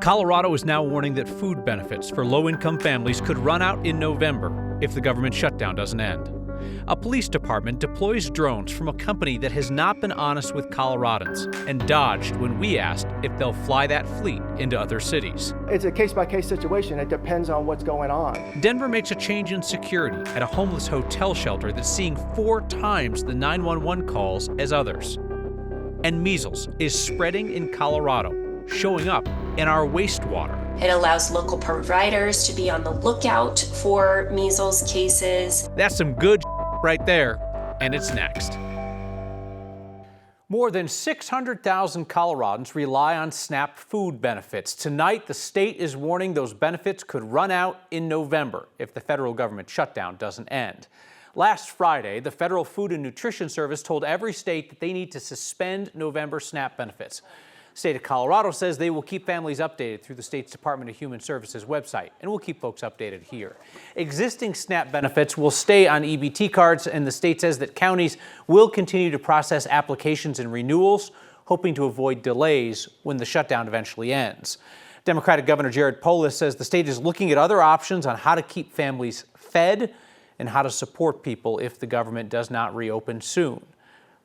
Colorado is now warning that food benefits for low-income families could run out in November if the government shutdown doesn't end. A police department deploys drones from a company that has not been honest with Coloradans and dodged when we asked if they'll fly that fleet into other cities. It's a case-by-case situation. It depends on what's going on. Denver makes a change in security at a homeless hotel shelter that's seeing 4 times the 911 calls as others. And measles is spreading in Colorado, showing up in our wastewater. It allows local providers to be on the lookout for measles cases. That's some good right there, and it's next. More than 600,000 Coloradans rely on SNAP food benefits. Tonight, the state is warning those benefits could run out in November if the federal government shutdown doesn't end. Last Friday, the Federal Food and Nutrition Service told every state that they need to suspend November SNAP benefits. The state of Colorado says they will keep families updated through the state's Department of Human Services website, and we'll keep folks updated here. Existing SNAP benefits will stay on EBT cards, and the state says that counties will continue to process applications and renewals, hoping to avoid delays when the shutdown eventually ends. Democratic Governor Jared Polis says the state is looking at other options on how to keep families fed and how to support people if the government does not reopen soon.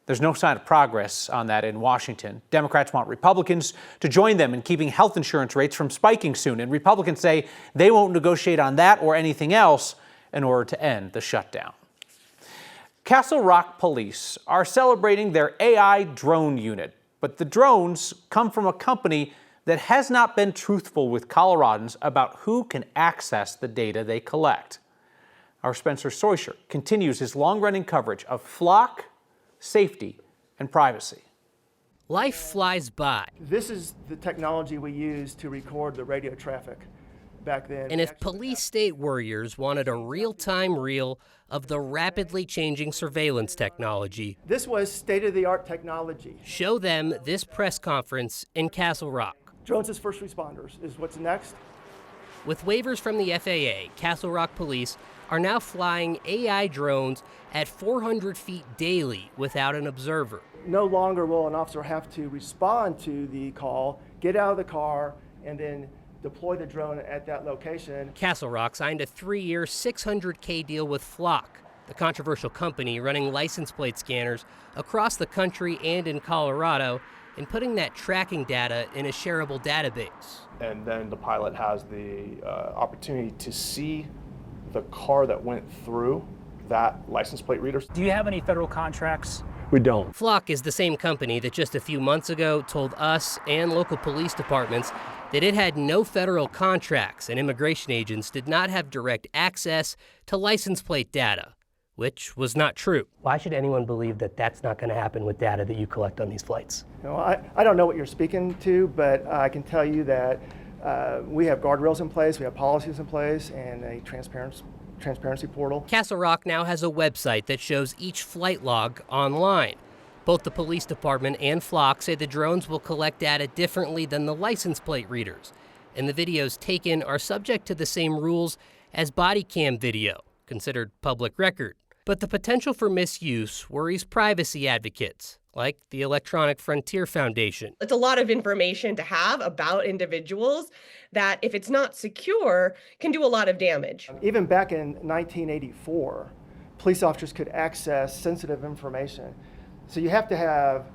There's no sign of progress on that in Washington. Democrats want Republicans to join them in keeping health insurance rates from spiking soon, and Republicans say they won't negotiate on that or anything else in order to end the shutdown. Castle Rock police are celebrating their AI drone unit, but the drones come from a company that has not been truthful with Coloradans about who can access the data they collect. Our Spencer Soischer continues his long-running coverage of flock, safety, and privacy. Life flies by. This is the technology we used to record the radio traffic back then. And if police state warriors wanted a real-time reel of the rapidly changing surveillance technology, this was state-of-the-art technology. show them this press conference in Castle Rock. Drones as first responders is what's next. With waivers from the FAA, Castle Rock police are now flying AI drones at 400 feet daily without an observer. No longer will an officer have to respond to the call, get out of the car, and then deploy the drone at that location. Castle Rock signed a 3-year, $600K deal with Flock, the controversial company running license plate scanners across the country and in Colorado, and putting that tracking data in a shareable database. And then the pilot has the opportunity to see the car that went through that license plate reader. Do you have any federal contracts? We don't. Flock is the same company that just a few months ago told us and local police departments that it had no federal contracts and immigration agents did not have direct access to license plate data, which was not true. Why should anyone believe that that's not going to happen with data that you collect on these flights? You know, I don't know what you're speaking to, but I can tell you that we have guardrails in place, we have policies in place, and a transparency portal. Castle Rock now has a website that shows each flight log online. Both the police department and Flock say the drones will collect data differently than the license plate readers, and the videos taken are subject to the same rules as body cam video, considered public record. But the potential for misuse worries privacy advocates, like the Electronic Frontier Foundation. It's a lot of information to have about individuals that, if it's not secure, can do a lot of damage. Even back in 1984, police officers could access sensitive information. So you have to have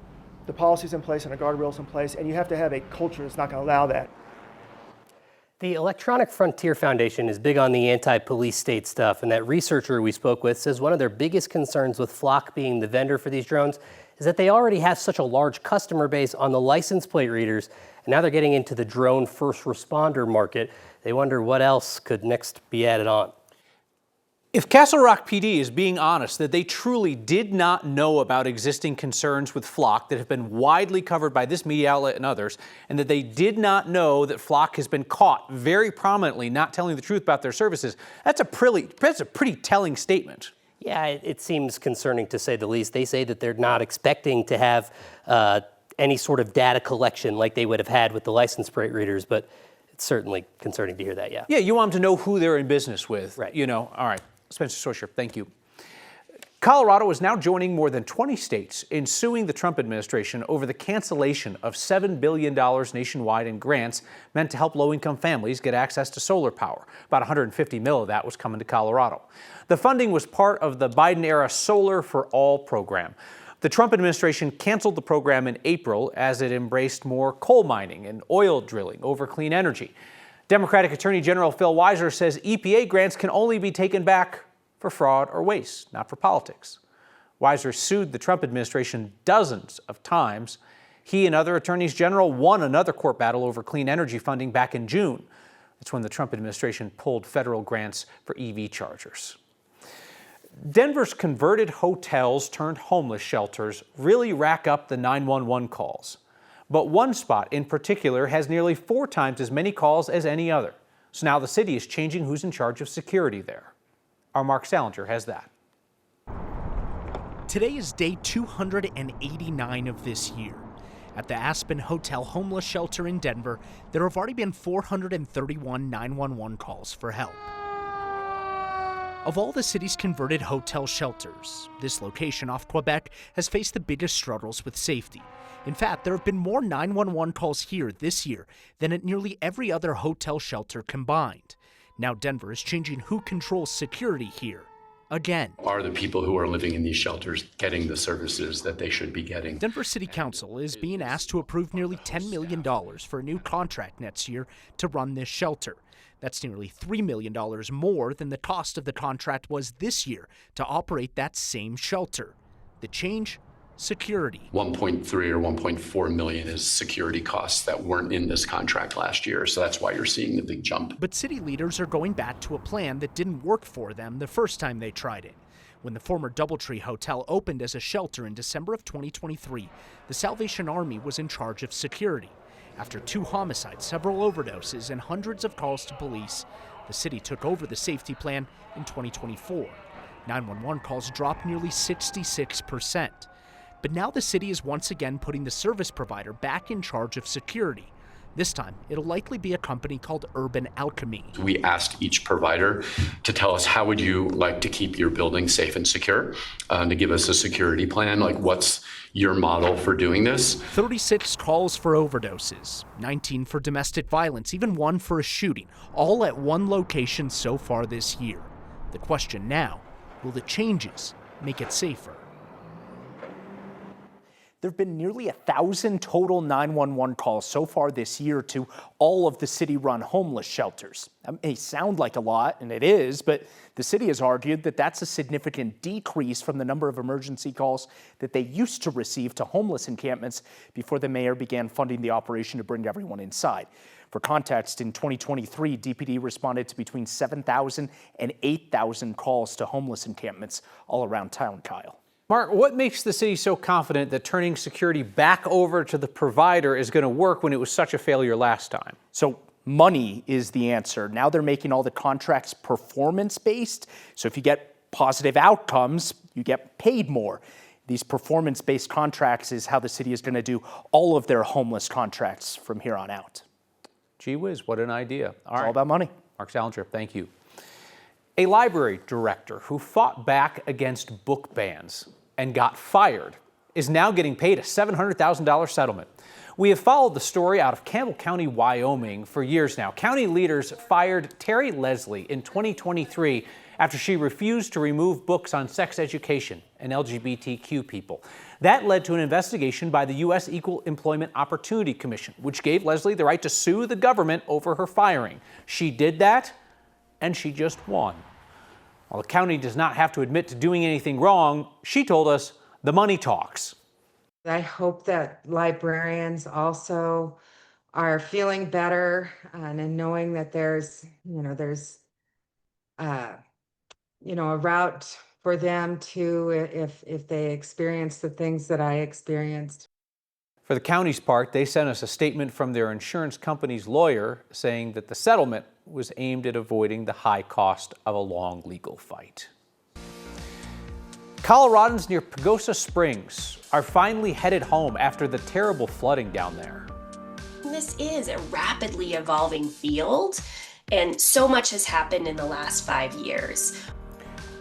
the policies in place and the guardrails in place, and you have to have a culture that's not going to allow that. The Electronic Frontier Foundation is big on the anti-police state stuff, and that researcher we spoke with says one of their biggest concerns with Flock being the vendor for these drones is that they already have such a large customer base on the license plate readers, and now they're getting into the drone first responder market. They wonder what else could next be added on. If Castle Rock PD is being honest that they truly did not know about existing concerns with Flock that have been widely covered by this media outlet and others, and that they did not know that Flock has been caught very prominently not telling the truth about their services, that's a pretty telling statement. Yeah, it seems concerning to say the least. They say that they're not expecting to have any sort of data collection like they would have had with the license plate readers, but it's certainly concerning to hear that, yeah. Yeah, you want them to know who they're in business with. Right. You know, all right. Spencer Soischer, thank you. Colorado is now joining more than 20 states in suing the Trump administration over the cancellation of $7 billion nationwide in grants meant to help low-income families get access to solar power. About $150 million of that was coming to Colorado. The funding was part of the Biden-era Solar for All program. The Trump administration canceled the program in April as it embraced more coal mining and oil drilling over clean energy. Democratic Attorney General Phil Weiser says EPA grants can only be taken back for fraud or waste, not for politics. Weiser sued the Trump administration dozens of times. He and other attorneys general won another court battle over clean energy funding back in June. That's when the Trump administration pulled federal grants for EV chargers. Denver's converted hotels turned homeless shelters really rack up the 911 calls. But one spot in particular has nearly 4 times as many calls as any other. So now the city is changing who's in charge of security there. Our Mark Salinger has that. Today is day 289 of this year. At the Aspen Hotel homeless shelter in Denver, there have already been 431 911 calls for help. Of all the city's converted hotel shelters, this location off Quebec has faced the biggest struggles with safety. In fact, there have been more 911 calls here this year than at nearly every other hotel shelter combined. Now Denver is changing who controls security here, again. Are the people who are living in these shelters getting the services that they should be getting? Denver City Council is being asked to approve nearly $10 million for a new contract next year to run this shelter. That's nearly $3 million more than the cost of the contract was this year to operate that same shelter. The change? Security. 1.3 or 1.4 million is security costs that weren't in this contract last year, so that's why you're seeing the big jump. But city leaders are going back to a plan that didn't work for them the first time they tried it. When the former Doubletree Hotel opened as a shelter in December of 2023, the Salvation Army was in charge of security. After 2 homicides, several overdoses, and hundreds of calls to police, the city took over the safety plan in 2024. 911 calls dropped nearly 66%. But now the city is once again putting the service provider back in charge of security. This time, it'll likely be a company called Urban Alchemy. We asked each provider to tell us, how would you like to keep your building safe and secure, to give us a security plan, like what's your model for doing this? 36 calls for overdoses, 19 for domestic violence, even 1 for a shooting, all at one location so far this year. The question now, will the changes make it safer? There have been nearly 1,000 total 911 calls so far this year to all of the city-run homeless shelters. That may sound like a lot, and it is, but the city has argued that that's a significant decrease from the number of emergency calls that they used to receive to homeless encampments before the mayor began funding the operation to bring everyone inside. For context, in 2023, DPD responded to between 7,000 and 8,000 calls to homeless encampments all around town, Kyle. Mark, what makes the city so confident that turning security back over to the provider is going to work when it was such a failure last time? So money is the answer. Now they're making all the contracts performance-based. So if you get positive outcomes, you get paid more. These performance-based contracts is how the city is going to do all of their homeless contracts from here on out. Gee whiz, what an idea. It's all about money. Mark Salinger, thank you. A library director who fought back against book bans and got fired is now getting paid a $700,000 settlement. We have followed the story out of Campbell County, Wyoming for years now. County leaders fired Terry Leslie in 2023 after she refused to remove books on sex education and LGBTQ people. That led to an investigation by the U.S. Equal Employment Opportunity Commission, which gave Leslie the right to sue the government over her firing. She did that, and she just won. While the county does not have to admit to doing anything wrong, she told us the money talks. I hope that librarians also are feeling better and knowing that there's a route for them to, if they experience the things that I experienced. For the county's part, they sent us a statement from their insurance company's lawyer saying that the settlement was aimed at avoiding the high cost of a long legal fight. Coloradans near Pagosa Springs are finally headed home after the terrible flooding down there. This is a rapidly evolving field, and so much has happened in the last 5 years.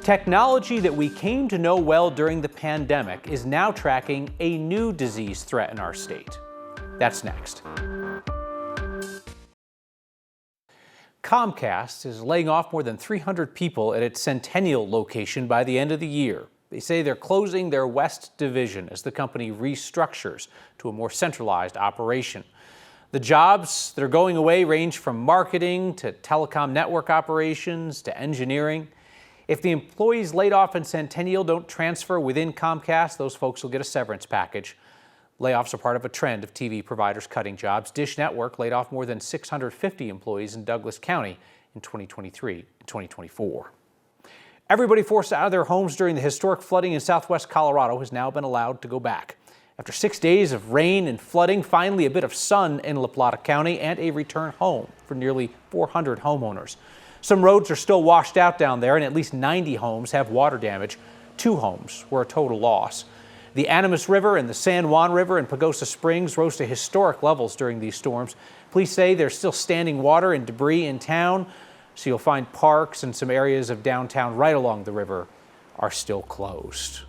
Technology that we came to know well during the pandemic is now tracking a new disease threat in our state. That's next. Comcast is laying off more than 300 people at its Centennial location by the end of the year. They say they're closing their West division as the company restructures to a more centralized operation. The jobs that are going away range from marketing to telecom network operations to engineering. If the employees laid off in Centennial don't transfer within Comcast, those folks will get a severance package. Layoffs are part of a trend of TV providers cutting jobs. Dish Network laid off more than 650 employees in Douglas County in 2023 and 2024. Everybody forced out of their homes during the historic flooding in southwest Colorado has now been allowed to go back. After 6 days of rain and flooding, finally a bit of sun in La Plata County and a return home for nearly 400 homeowners. Some roads are still washed out down there, and at least 90 homes have water damage. 2 homes were a total loss. The Animas River and the San Juan River in Pagosa Springs rose to historic levels during these storms. Police say there's still standing water and debris in town, so you'll find parks and some areas of downtown right along the river are still closed.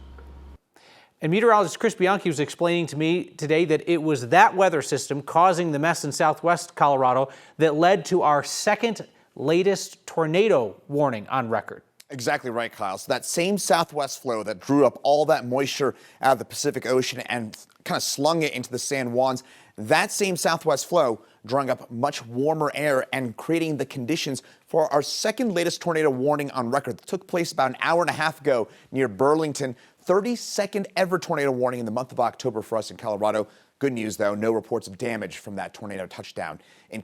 And meteorologist Chris Bianchi was explaining to me today that it was that weather system causing the mess in southwest Colorado that led to our second latest tornado warning on record. Exactly right, Kyle. So that same southwest flow that drew up all that moisture out of the Pacific Ocean and kind of slung it into the San Juans, that same southwest flow drawing up much warmer air and creating the conditions for our second latest tornado warning on record that took place about an hour and a half ago near Burlington. 32nd ever tornado warning in the month of October for us in Colorado. Good news, though, no reports of damage from that tornado touchdown in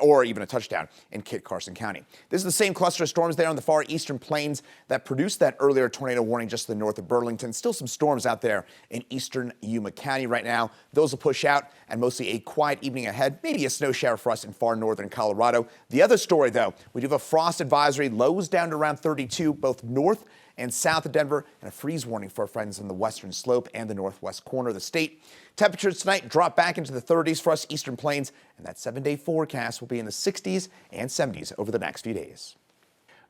or even a touchdown in Kit Carson County. This is the same cluster of storms there on the far eastern plains that produced that earlier tornado warning just to the north of Burlington. Still some storms out there in eastern Yuma County right now. Those will push out and mostly a quiet evening ahead. Maybe a snow shower for us in far northern Colorado. The other story, though, we do have a frost advisory, lows down to around 32, both north and south of Denver, and a freeze warning for our friends on the western slope and the northwest corner of the state. Temperatures tonight drop back into the 30s for us eastern plains, and that 7-day forecast will be in the 60s and 70s over the next few days.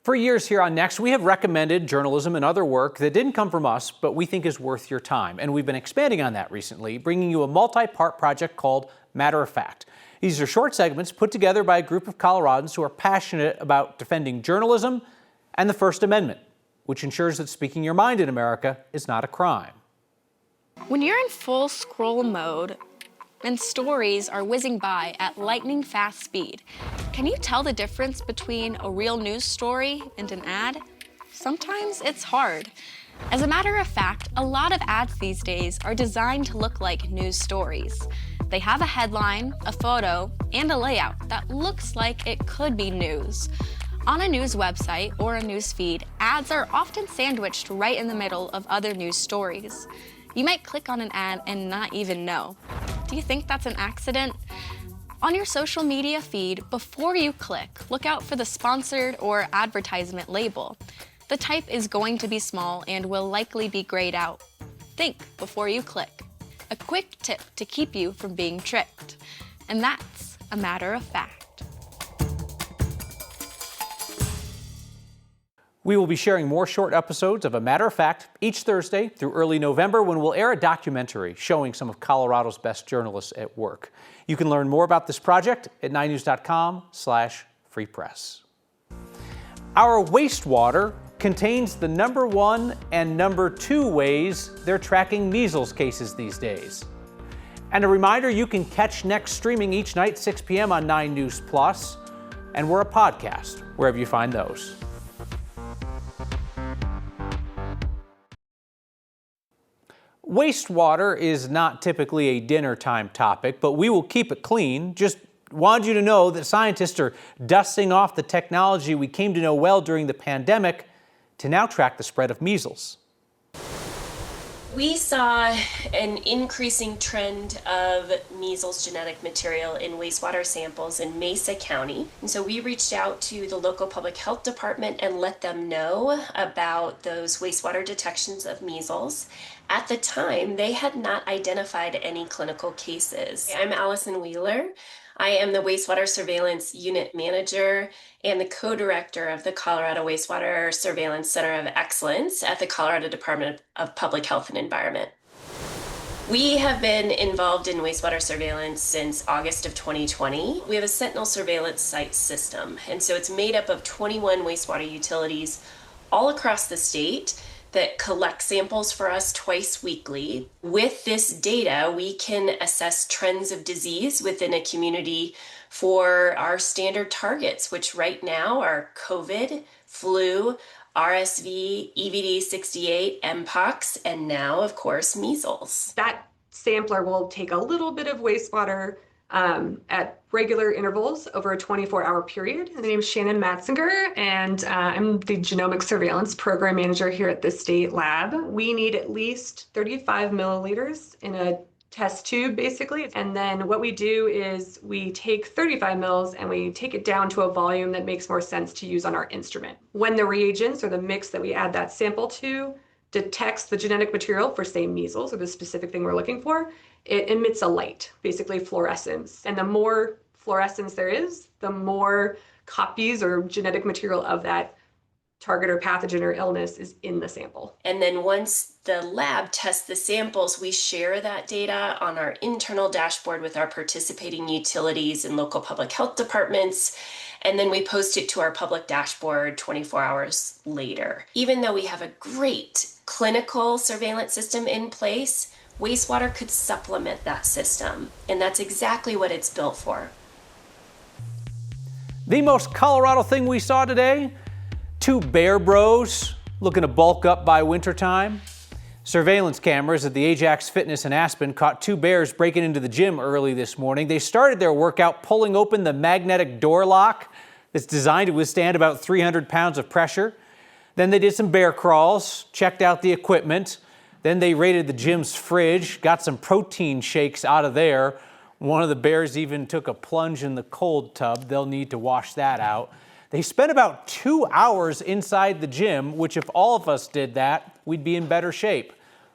For years here on Next, we have recommended journalism and other work that didn't come from us, but we think is worth your time. And we've been expanding on that recently, bringing you a multi-part project called Matter of Fact. These are short segments put together by a group of Coloradans who are passionate about defending journalism and the First Amendment, which ensures that speaking your mind in America is not a crime. When you're in full scroll mode and stories are whizzing by at lightning fast speed, can you tell the difference between a real news story and an ad? Sometimes it's hard. As a matter of fact, a lot of ads these days are designed to look like news stories. They have a headline, a photo, and a layout that looks like it could be news. On a news website or a news feed, ads are often sandwiched right in the middle of other news stories. You might click on an ad and not even know. Do you think that's an accident? On your social media feed, before you click, look out for the sponsored or advertisement label. The type is going to be small and will likely be grayed out. Think before you click. A quick tip to keep you from being tricked. And that's a matter of fact. We will be sharing more short episodes of A Matter of Fact each Thursday through early November, when we'll air a documentary showing some of Colorado's best journalists at work. You can learn more about this project at 9news.com/free press. Our wastewater contains the #1 and #2 ways they're tracking measles cases these days. And a reminder, you can catch Next streaming each night, 6 p.m. on 9 News Plus, and we're a podcast wherever you find those. Wastewater is not typically a dinner time topic, but we will keep it clean. Just wanted you to know that scientists are dusting off the technology we came to know well during the pandemic to now track the spread of measles. We saw an increasing trend of measles genetic material in wastewater samples in Mesa County. And so we reached out to the local public health department and let them know about those wastewater detections of measles. At the time, they had not identified any clinical cases. I'm Allison Wheeler. I am the Wastewater Surveillance Unit Manager and the co-director of the Colorado Wastewater Surveillance Center of Excellence at the Colorado Department of Public Health and Environment. We have been involved in wastewater surveillance since August of 2020. We have a Sentinel surveillance site system, and so it's made up of 21 wastewater utilities all across the state that collect samples for us twice weekly. With this data, we can assess trends of disease within a community for our standard targets, which right now are COVID, flu, RSV, EVD68, Mpox, and now, of course, measles. That sampler will take a little bit of wastewater at regular intervals over a 24-hour period. The name is Shannon Matzinger, and I'm the Genomic Surveillance Program Manager here at the state lab. We need at least 35 milliliters in a test tube, basically. And then what we do is we take 35 mils and we take it down to a volume that makes more sense to use on our instrument. When the reagents or the mix that we add that sample to detects the genetic material for, say, measles or the specific thing we're looking for, it emits a light, basically fluorescence. And the more fluorescence there is, the more copies or genetic material of that target or pathogen or illness is in the sample. And then once the lab tests the samples, we share that data on our internal dashboard with our participating utilities and local public health departments. And then we post it to our public dashboard 24 hours later. Even though we have a great clinical surveillance system in place, wastewater could supplement that system. And that's exactly what it's built for. The most Colorado thing we saw today? 2 bear bros looking to bulk up by wintertime. Surveillance cameras at the Ajax Fitness in Aspen caught 2 bears breaking into the gym early this morning. They started their workout pulling open the magnetic door lock that's designed to withstand about 300 pounds of pressure. Then they did some bear crawls, checked out the equipment. Then they raided the gym's fridge, got some protein shakes out of there. One of the bears even took a plunge in the cold tub. They'll need to wash that out. They spent about 2 hours inside the gym, which if all of us did that, we'd be in better shape.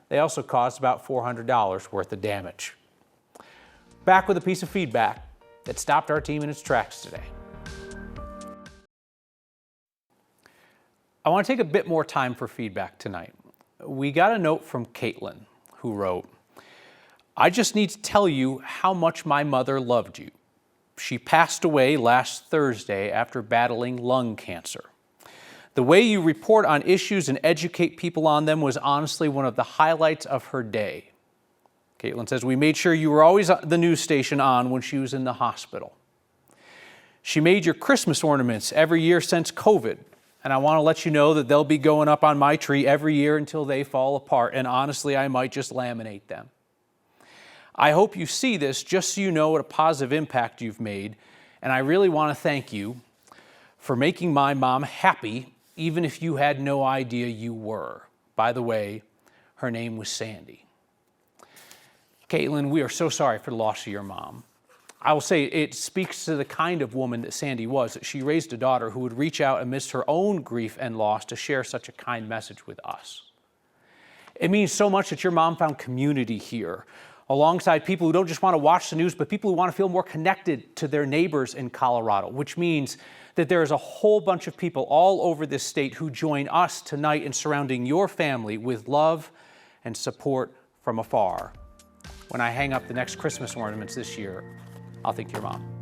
They also caused about $400 worth of damage. Back with a piece of feedback that stopped our team in its tracks today. I want to take a bit more time for feedback tonight. We got a note from Caitlin, who wrote, "I just need to tell you how much my mother loved you. She passed away last Thursday after battling lung cancer. The way you report on issues and educate people on them was honestly one of the highlights of her day." Caitlin says, "We made sure you were always the news station on when she was in the hospital. She made your Christmas ornaments every year since COVID. And I want to let you know that they'll be going up on my tree every year until they fall apart. And honestly, I might just laminate them. I hope you see this just so you know what a positive impact you've made. And I really want to thank you for making my mom happy, even if you had no idea you were." By the way, her name was Sandy. Caitlin, we are so sorry for the loss of your mom. I will say it speaks to the kind of woman that Sandy was, that she raised a daughter who would reach out amidst her own grief and loss to share such a kind message with us. It means so much that your mom found community here, alongside people who don't just want to watch the news, but people who want to feel more connected to their neighbors in Colorado, which means that there is a whole bunch of people all over this state who join us tonight in surrounding your family with love and support from afar. When I hang up the next Christmas ornaments this year, I'll think of your mom.